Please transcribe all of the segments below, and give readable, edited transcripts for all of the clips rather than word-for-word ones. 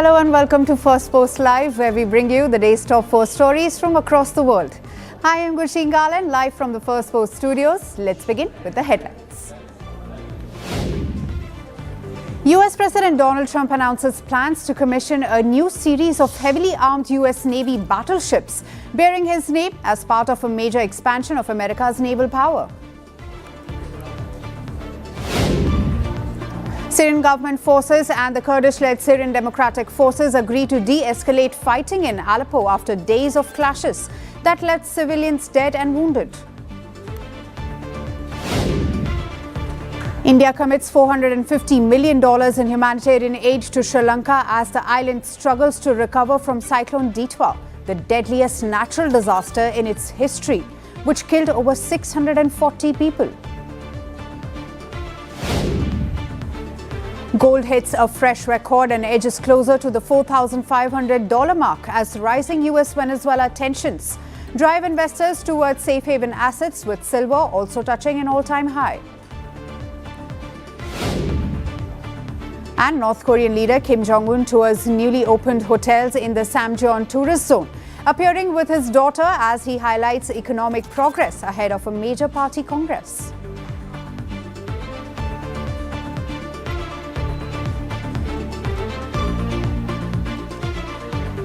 Hello and welcome to Firstpost Live, where we bring you the day's top 4 stories from across the world. Hi, I'm Gursheen Galan, live from the Firstpost studios. Let's begin with the headlines. US President Donald Trump announces plans to commission a new series of heavily armed US Navy battleships, bearing his name as part of a major expansion of America's naval power. Syrian government forces and the Kurdish-led Syrian Democratic Forces agree to de-escalate fighting in Aleppo after days of clashes that left civilians dead and wounded. India commits $450 million in humanitarian aid to Sri Lanka as the island struggles to recover from Cyclone Ditwa, the deadliest natural disaster in its history, which killed over 640 people. Gold hits a fresh record and edges closer to the $4,500 mark as rising US-Venezuela tensions drive investors towards safe haven assets, with silver also touching an all-time high. And North Korean leader Kim Jong-un tours newly opened hotels in the Samjeon tourist zone, appearing with his daughter as he highlights economic progress ahead of a major party congress.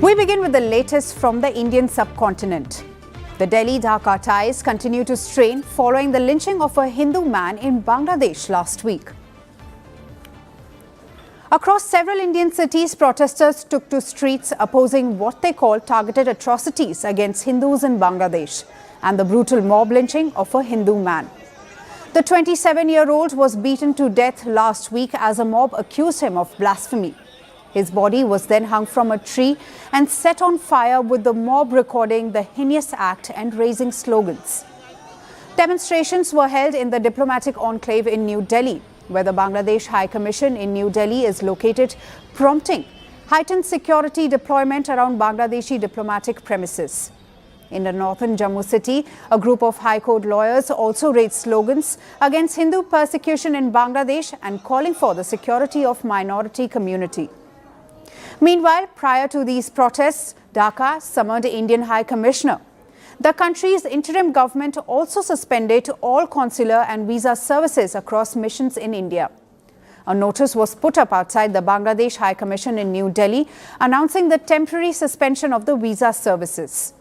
We begin with the latest from the Indian subcontinent. The Delhi-Dhaka ties continue to strain following the lynching of a Hindu man in Bangladesh last week. Across several Indian cities, protesters took to streets opposing what they call targeted atrocities against Hindus in Bangladesh and the brutal mob lynching of a Hindu man. The 27-year-old was beaten to death last week as a mob accused him of blasphemy. His body was then hung from a tree and set on fire, with the mob recording the heinous act and raising slogans. Demonstrations were held in the diplomatic enclave in New Delhi, where the Bangladesh High Commission in New Delhi is located, prompting heightened security deployment around Bangladeshi diplomatic premises. In the northern Jammu city, a group of High Court lawyers also raised slogans against Hindu persecution in Bangladesh and calling for the security of minority community. Meanwhile, prior to these protests, Dhaka summoned Indian High Commissioner. The country's interim government also suspended all consular and visa services across missions in India. A notice was put up outside the Bangladesh High Commission in New Delhi, announcing the temporary suspension of the visa services.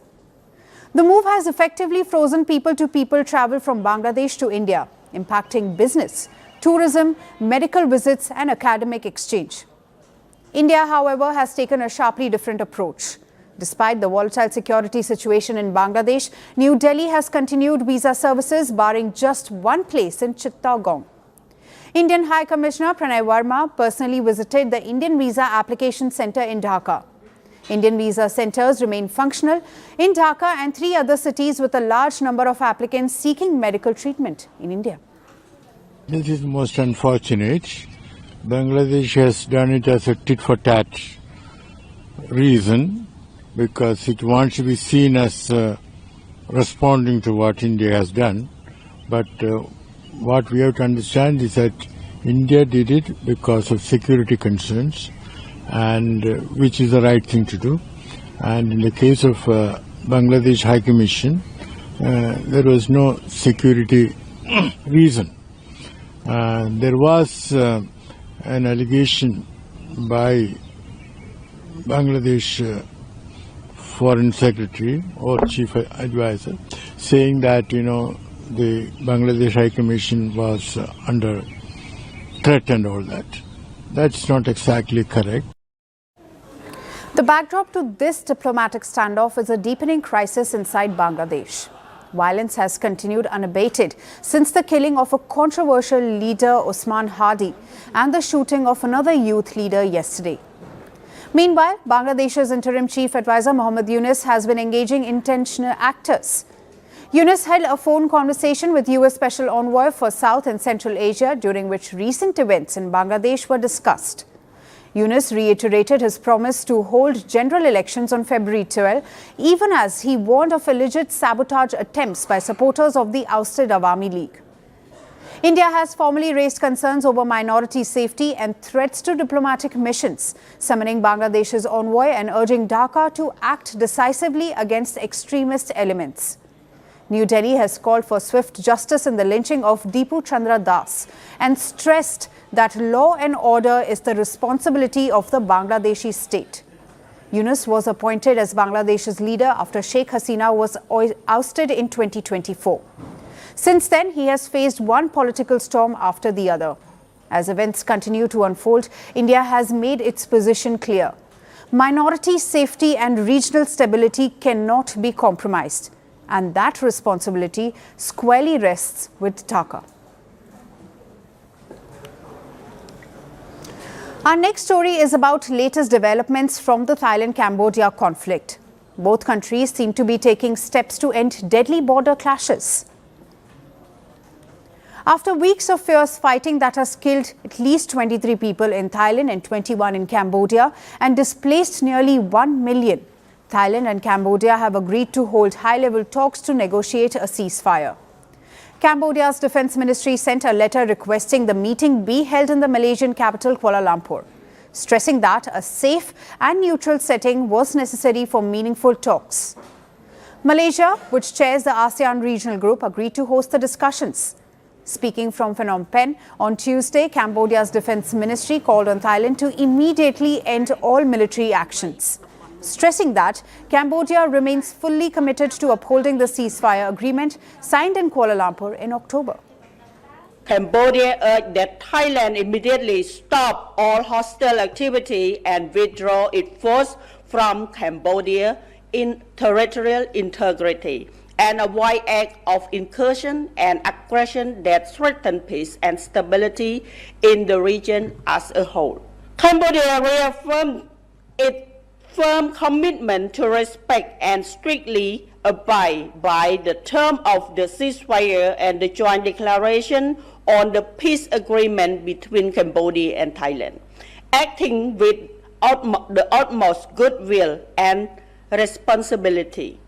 The move has effectively frozen people-to-people travel from Bangladesh to India, impacting business, tourism, medical visits and academic exchange. India, however, has taken a sharply different approach. Despite the volatile security situation in Bangladesh, New Delhi has continued visa services, barring just one place in Chittagong. Indian High Commissioner Pranay Verma personally visited the Indian Visa Application Centre in Dhaka. Indian visa centres remain functional in Dhaka and 3 other cities, with a large number of applicants seeking medical treatment in India. This is most unfortunate. Bangladesh has done it as a tit-for-tat reason, because it wants to be seen as responding to what India has done. But what we have to understand is that India did it because of security concerns, and which is the right thing to do. And in the case of Bangladesh High Commission, there was no security reason. There was an allegation by Bangladesh Foreign Secretary or Chief Advisor saying that, the Bangladesh High Commission was under threat and all that. That's not exactly correct. The backdrop to this diplomatic standoff is a deepening crisis inside Bangladesh. Violence has continued unabated since the killing of a controversial leader, Osman Hadi, and the shooting of another youth leader yesterday. Meanwhile, Bangladesh's interim chief advisor Mohammad Yunus has been engaging intentional actors. Yunus held a phone conversation with US Special Envoy for South and Central Asia, during which recent events in Bangladesh were discussed. Yunus reiterated his promise to hold general elections on February 12, even as he warned of alleged sabotage attempts by supporters of the ousted Awami League. India has formally raised concerns over minority safety and threats to diplomatic missions, summoning Bangladesh's envoy and urging Dhaka to act decisively against extremist elements. New Delhi has called for swift justice in the lynching of Dipu Chandra Das and stressed that law and order is the responsibility of the Bangladeshi state. Yunus was appointed as Bangladesh's leader after Sheikh Hasina was ousted in 2024. Since then, he has faced one political storm after the other. As events continue to unfold, India has made its position clear. Minority safety and regional stability cannot be compromised, and that responsibility squarely rests with Dhaka. Our next story is about latest developments from the Thailand-Cambodia conflict. Both countries seem to be taking steps to end deadly border clashes. After weeks of fierce fighting that has killed at least 23 people in Thailand and 21 in Cambodia and displaced nearly 1 million, Thailand and Cambodia have agreed to hold high-level talks to negotiate a ceasefire. Cambodia's defense ministry sent a letter requesting the meeting be held in the Malaysian capital Kuala Lumpur, stressing that a safe and neutral setting was necessary for meaningful talks. Malaysia, which chairs the ASEAN regional group, agreed to host the discussions. Speaking from Phnom Penh on Tuesday, Cambodia's defense ministry called on Thailand to immediately end all military actions, stressing that Cambodia remains fully committed to upholding the ceasefire agreement signed in Kuala Lumpur in October. Cambodia urged that Thailand immediately stop all hostile activity and withdraw its force from Cambodia in territorial integrity and avoid acts of incursion and aggression that threaten peace and stability in the region as a whole. Cambodia reaffirmed its firm commitment to respect and strictly abide by the terms of the ceasefire and the joint declaration on the peace agreement between Cambodia and Thailand, acting with the utmost goodwill and responsibility.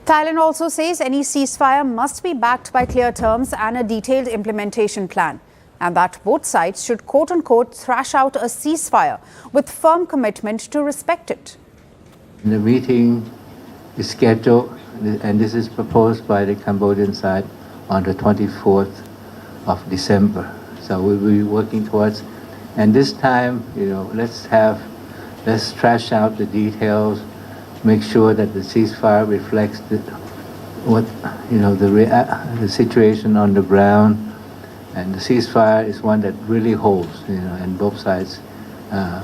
Thailand also says any ceasefire must be backed by clear terms and a detailed implementation plan, and that both sides should quote-unquote thrash out a ceasefire with firm commitment to respect it. The meeting is scheduled, and this is proposed by the Cambodian side, on the 24th of December. So we'll be working towards, and this time, let's thrash out the details, make sure that the ceasefire reflects the situation on the ground, and the ceasefire is one that really holds, and both sides are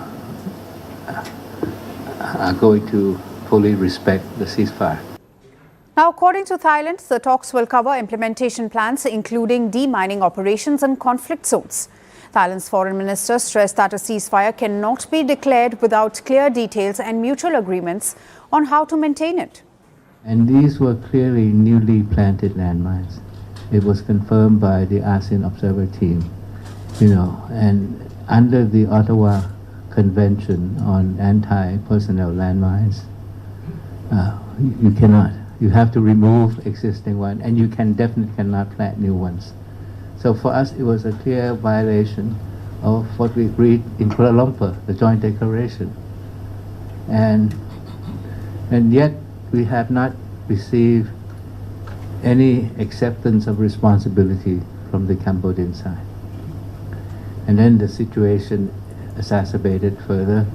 going to fully respect the ceasefire. Now, according to Thailand, the talks will cover implementation plans, including demining operations in conflict zones. Thailand's foreign minister stressed that a ceasefire cannot be declared without clear details and mutual agreements on how to maintain it. And these were clearly newly planted landmines. It was confirmed by the ASEAN observer team, and under the Ottawa Convention on Anti-Personnel Landmines, you cannot. You have to remove existing ones, and you definitely cannot plant new ones. So for us, it was a clear violation of what we agreed in Kuala Lumpur, the joint declaration. And yet we have not received any acceptance of responsibility from the Cambodian side. And then the situation exacerbated further.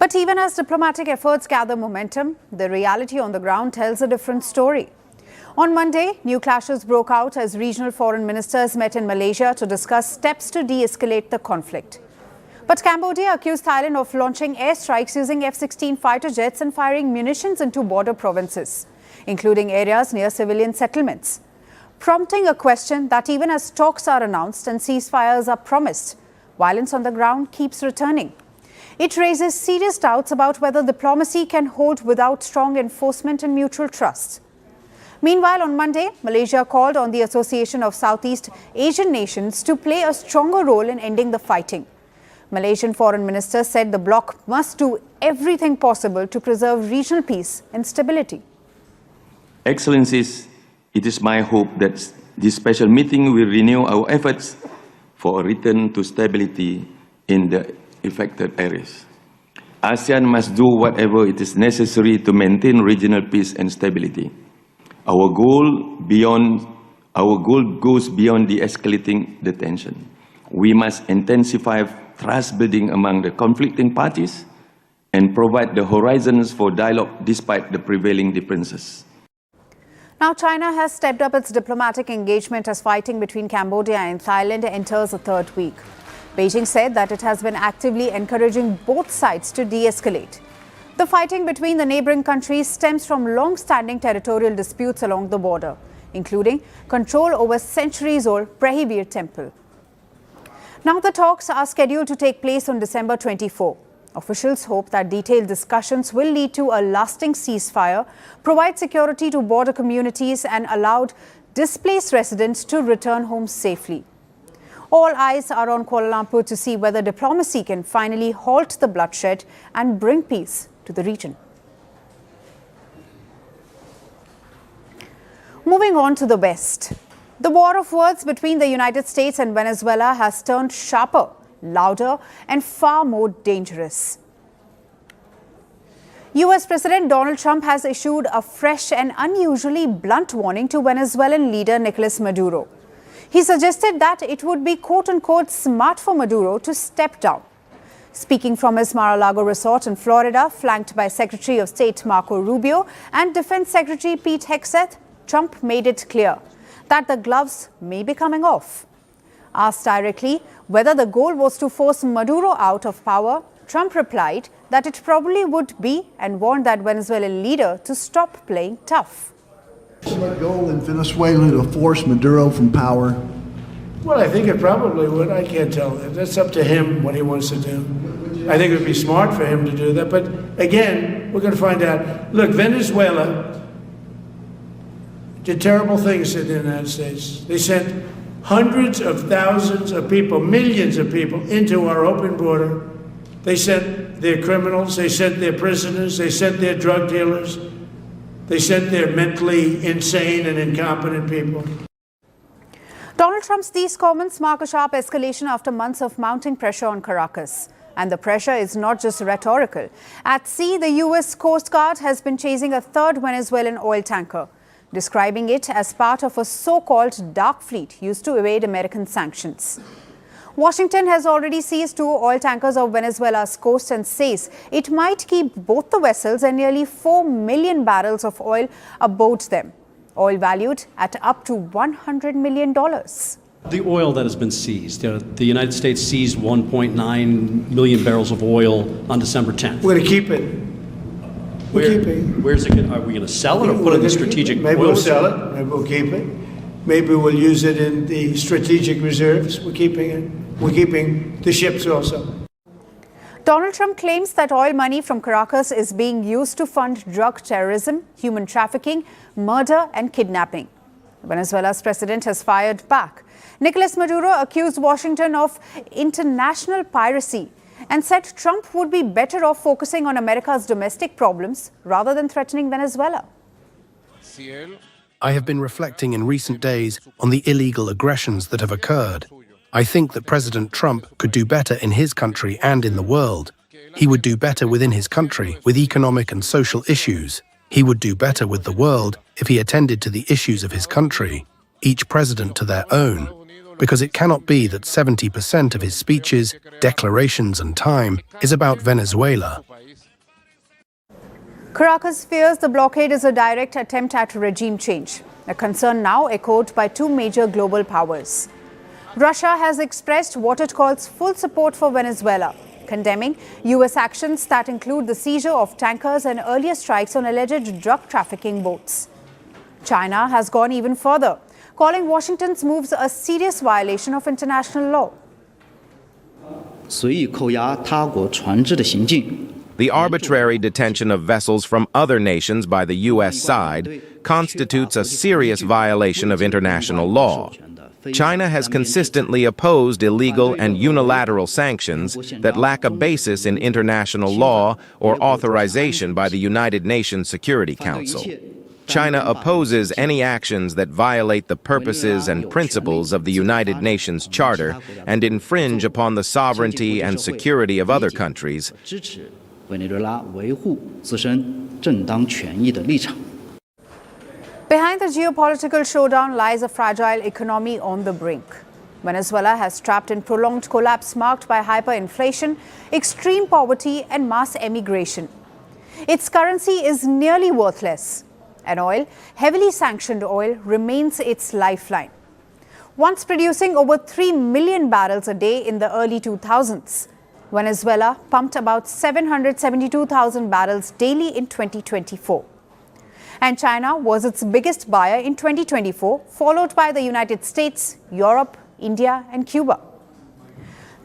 But even as diplomatic efforts gather momentum, the reality on the ground tells a different story. On Monday, new clashes broke out as regional foreign ministers met in Malaysia to discuss steps to de-escalate the conflict. But Cambodia accused Thailand of launching airstrikes using F-16 fighter jets and firing munitions into border provinces, including areas near civilian settlements, prompting a question that even as talks are announced and ceasefires are promised, violence on the ground keeps returning. It raises serious doubts about whether diplomacy can hold without strong enforcement and mutual trust. Meanwhile, on Monday, Malaysia called on the Association of Southeast Asian Nations to play a stronger role in ending the fighting. Malaysian Foreign Minister said the bloc must do everything possible to preserve regional peace and stability. Excellencies, it is my hope that this special meeting will renew our efforts for a return to stability in the affected areas. ASEAN must do whatever it is necessary to maintain regional peace and stability. Our goal goes beyond de-escalating the tension. We must intensify trust building among the conflicting parties and provide the horizons for dialogue despite the prevailing differences. Now, China has stepped up its diplomatic engagement as fighting between Cambodia and Thailand enters a third week. Beijing said that it has been actively encouraging both sides to de-escalate. The fighting between the neighboring countries stems from long-standing territorial disputes along the border, including control over centuries-old Prahibir temple. Now, the talks are scheduled to take place on December 24. Officials hope that detailed discussions will lead to a lasting ceasefire, provide security to border communities and allow displaced residents to return home safely. All eyes are on Kuala Lumpur to see whether diplomacy can finally halt the bloodshed and bring peace to the region. Moving on to the West. The war of words between the United States and Venezuela has turned sharper, louder and far more dangerous. US President Donald Trump has issued a fresh and unusually blunt warning to Venezuelan leader Nicolas Maduro. He suggested that it would be quote-unquote smart for Maduro to step down. Speaking from his Mar-a-Lago resort in Florida, flanked by Secretary of State Marco Rubio and Defense Secretary Pete Hegseth, Trump made it clear that the gloves may be coming off. Asked directly whether the goal was to force Maduro out of power, Trump replied that it probably would be and warned that Venezuelan leader to stop playing tough. Ultimate goal in Venezuela to force Maduro from power? Well, I think it probably would. I can't tell. That's up to him what he wants to do. I think it would be smart for him to do that. But again, we're going to find out. Look, Venezuela did terrible things to the United States. They sent hundreds of thousands of people, millions of people into our open border. They sent their criminals, they sent their prisoners, they sent their drug dealers. They sent their mentally insane and incompetent people. Donald Trump's these comments mark a sharp escalation after months of mounting pressure on Caracas. And the pressure is not just rhetorical. At sea, the U.S. Coast Guard has been chasing a third Venezuelan oil tanker, describing it as part of a so-called dark fleet used to evade American sanctions. Washington has already seized 2 oil tankers of Venezuela's coast and says it might keep both the vessels and nearly 4 million barrels of oil aboard them, oil valued at up to $100 million. The oil that has been seized, the United States seized 1.9 million barrels of oil on December 10th. We're going to keep it. We're keeping it. Where's it? Are we going to sell it or put it in the strategic? Maybe we'll sell it. Maybe we'll keep it. Maybe we'll use it in the strategic reserves. We're keeping it. We're keeping the ships also. Donald Trump claims that oil money from Caracas is being used to fund drug terrorism, human trafficking, murder and kidnapping. Venezuela's president has fired back. Nicolas Maduro accused Washington of international piracy and said Trump would be better off focusing on America's domestic problems rather than threatening Venezuela. I have been reflecting in recent days on the illegal aggressions that have occurred. I think that President Trump could do better in his country and in the world. He would do better within his country with economic and social issues. He would do better with the world if he attended to the issues of his country, each president to their own, because it cannot be that 70% of his speeches, declarations and time is about Venezuela. Caracas fears the blockade is a direct attempt at regime change, a concern now echoed by 2 major global powers. Russia has expressed what it calls full support for Venezuela, condemning U.S. actions that include the seizure of tankers and earlier strikes on alleged drug trafficking boats. China has gone even further, calling Washington's moves a serious violation of international law. The arbitrary detention of vessels from other nations by the U.S. side constitutes a serious violation of international law. China has consistently opposed illegal and unilateral sanctions that lack a basis in international law or authorization by the United Nations Security Council. China opposes any actions that violate the purposes and principles of the United Nations Charter and infringe upon the sovereignty and security of other countries. Behind the geopolitical showdown lies a fragile economy on the brink. Venezuela has trapped in prolonged collapse marked by hyperinflation, extreme poverty and mass emigration. Its currency is nearly worthless, and oil, heavily sanctioned oil, remains its lifeline. Once producing over 3 million barrels a day in the early 2000s, Venezuela pumped about 772,000 barrels daily in 2024. And China was its biggest buyer in 2024, followed by the United States, Europe, India and Cuba.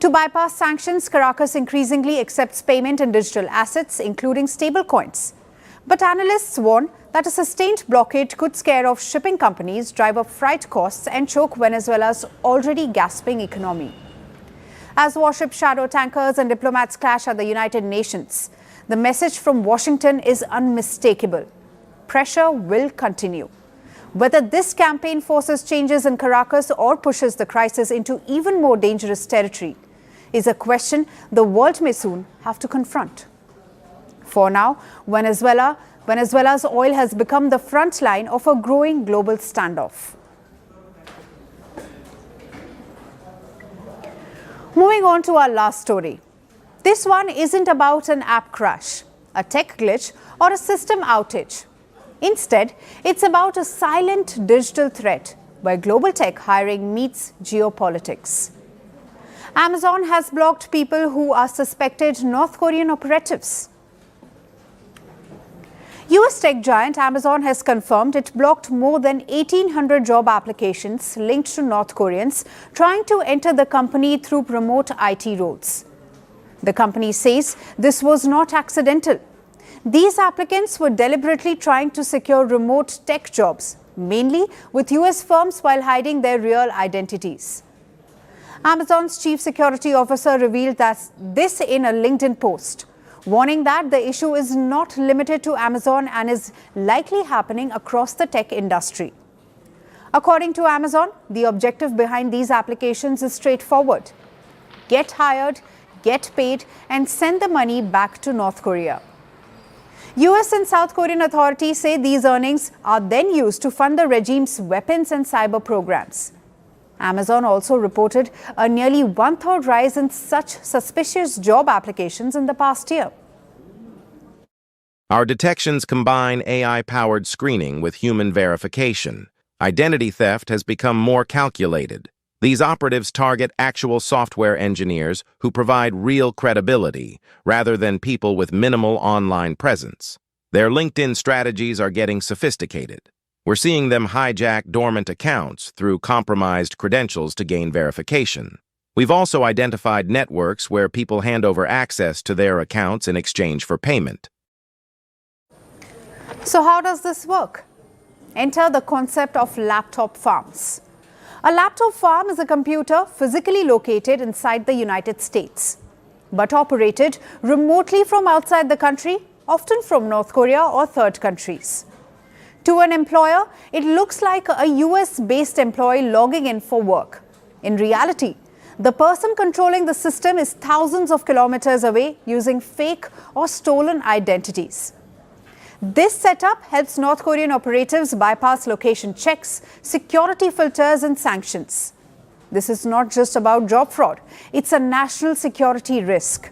To bypass sanctions, Caracas increasingly accepts payment in digital assets, including stablecoins. But analysts warn that a sustained blockade could scare off shipping companies, drive up freight costs and choke Venezuela's already gasping economy. As warship shadow tankers and diplomats clash at the United Nations, the message from Washington is unmistakable. Pressure will continue. Whether this campaign forces changes in Caracas or pushes the crisis into even more dangerous territory is a question the world may soon have to confront. For now, Venezuela's oil has become the front line of a growing global standoff. Moving on to our last story. This one isn't about an app crash, a tech glitch or a system outage. Instead, it's about a silent digital threat where global tech hiring meets geopolitics. Amazon has blocked people who are suspected North Korean operatives. US tech giant Amazon has confirmed it blocked more than 1,800 job applications linked to North Koreans trying to enter the company through remote IT roles. The company says this was not accidental. These applicants were deliberately trying to secure remote tech jobs, mainly with US firms, while hiding their real identities. Amazon's chief security officer revealed this in a LinkedIn post, warning that the issue is not limited to Amazon and is likely happening across the tech industry. According to Amazon, the objective behind these applications is straightforward: get hired, get paid, and send the money back to North Korea. US and South Korean authorities say these earnings are then used to fund the regime's weapons and cyber programs. Amazon also reported a nearly one-third rise in such suspicious job applications in the past year. Our detections combine AI-powered screening with human verification. Identity theft has become more calculated. These operatives target actual software engineers who provide real credibility, rather than people with minimal online presence. Their LinkedIn strategies are getting sophisticated. We're seeing them hijack dormant accounts through compromised credentials to gain verification. We've also identified networks where people hand over access to their accounts in exchange for payment. So how does this work? Enter the concept of laptop farms. A laptop farm is a computer physically located inside the United States, but operated remotely from outside the country, often from North Korea or third countries. To an employer, it looks like a US-based employee logging in for work. In reality, the person controlling the system is thousands of kilometers away using fake or stolen identities. This setup helps North Korean operatives bypass location checks, security filters and sanctions. This is not just about job fraud, it's a national security risk.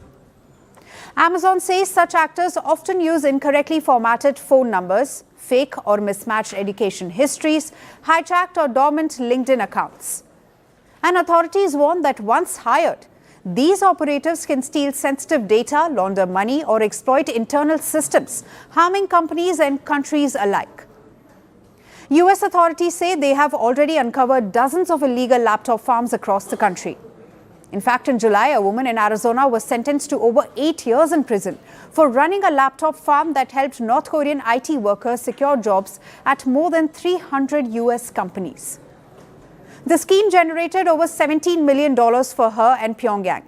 Amazon says such actors often use incorrectly formatted phone numbers, fake or mismatched education histories, hijacked or dormant LinkedIn accounts. And authorities warn that once hired, these operatives can steal sensitive data, launder money, or exploit internal systems, harming companies and countries alike. US authorities say they have already uncovered dozens of illegal laptop farms across the country. In fact, in July, a woman in Arizona was sentenced to over 8 years in prison for running a laptop farm that helped North Korean IT workers secure jobs at more than 300 US companies. The scheme generated over $17 million for her and Pyongyang.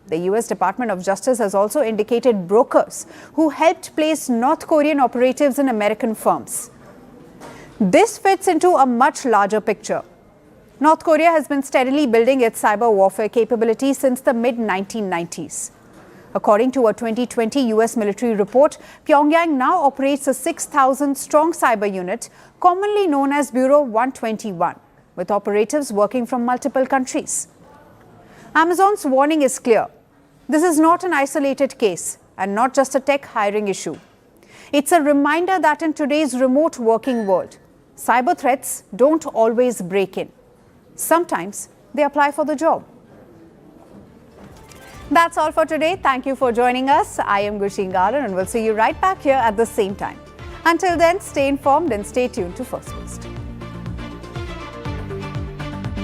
The US Department of Justice has also indicated brokers who helped place North Korean operatives in American firms. This fits into a much larger picture. North Korea has been steadily building its cyber warfare capabilities since the mid-1990s. According to a 2020 US military report, Pyongyang now operates a 6,000-strong cyber unit, commonly known as Bureau 121, with operatives working from multiple countries. Amazon's warning is clear. This is not an isolated case and not just a tech hiring issue. It's a reminder that in today's remote working world, cyber threats don't always break in. Sometimes they apply for the job. That's all for today. Thank you for joining us. I am Gursheen Galan and we'll see you right back here at the same time. Until then, stay informed and stay tuned to Firstpost.